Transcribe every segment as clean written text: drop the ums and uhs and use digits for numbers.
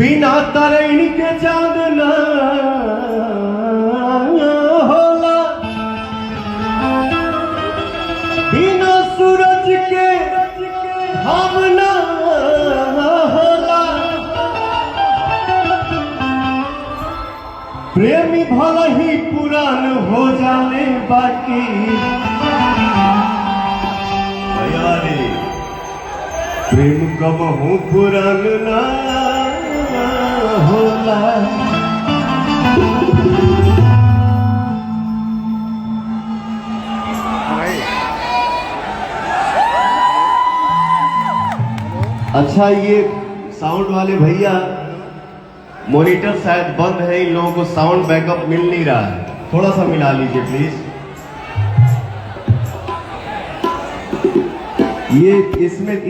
बिना तरैन के चाँद न होला, बिना सूरज के हम न होला। प्रेमी भला ही पुरान हो जाने बाकी यारी प्रेम कबहू पुरान ना होला। अच्छा, ये साउंड वाले भैया मॉनिटर शायद बंद है, इन लोगों को साउंड बैकअप मिल नहीं रहा है, थोड़ा सा मिला लीजिए प्लीज। ये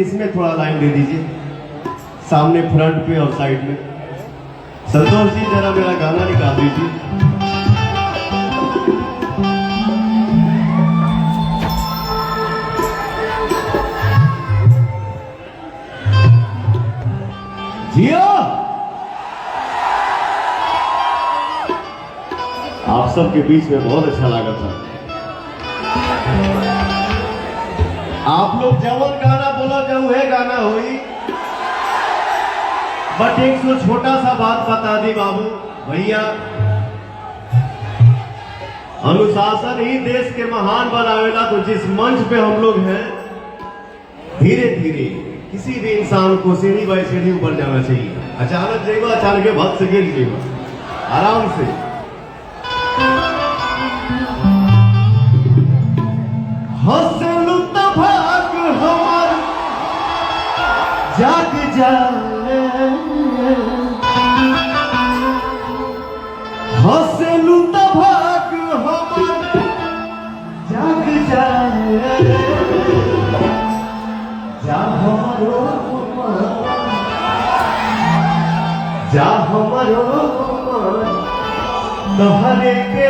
इसमें थोड़ा लाइन दे दीजिए, सामने फ्रंट पे और साइड में। संतोष जी जरा मेरा गाना निकाल दीजिए। जियो, आप सबके बीच में बहुत अच्छा लगा था। आप लोग जवन गाना बोला जब वह गाना हुई, बट एक सो छोटा सा बात बता दी बाबू भैया, अनुशासन ही देश के महान बनावेला। तो जिस मंच पे हम लोग हैं, धीरे धीरे किसी भी इंसान को सीढ़ी बाई सीढ़ी ऊपर जाना चाहिए। अचानक जाइबा, अचानक भक्त से गिर जाइबा, आराम से। हंसलू तो भाग हमार जाग जाए, हंसलू तो भाग हमार जाग जाए। जा हमारो जा हमारो तोहरे के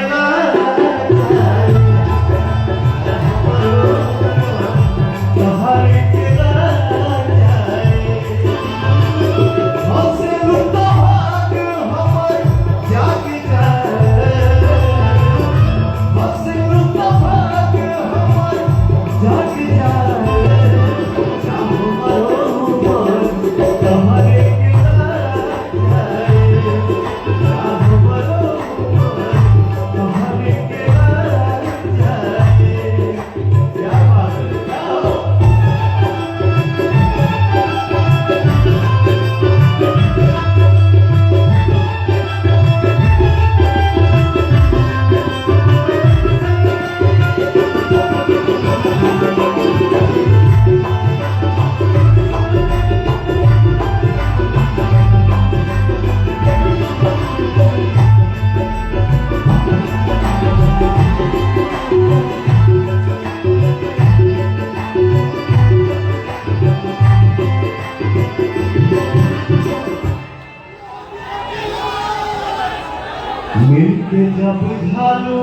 मिलके जब झालू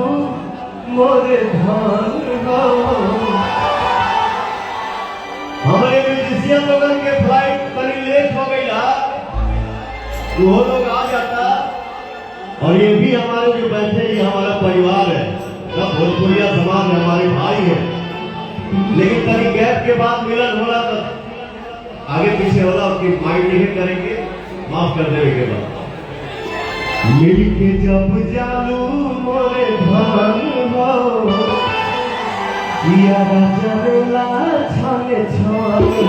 मोरे धान हो। हमारे म्यूजिशियन लोगों के फ्लाइट बड़ी लेट हो गई, वो लोग आ जाता। और ये भी हमारे जो बैठे, ये हमारा परिवार है, सब भोजपुरिया समाज हमारे भाई है। लेकिन कभी गैप के बाद मिलन होला तो आगे पीछे होला, उसकी माइंड नहीं करेंगे, माफ कर देने के बाद। मिलके जब जालू मोरे भान हो, जिया चलेला छाने छाने।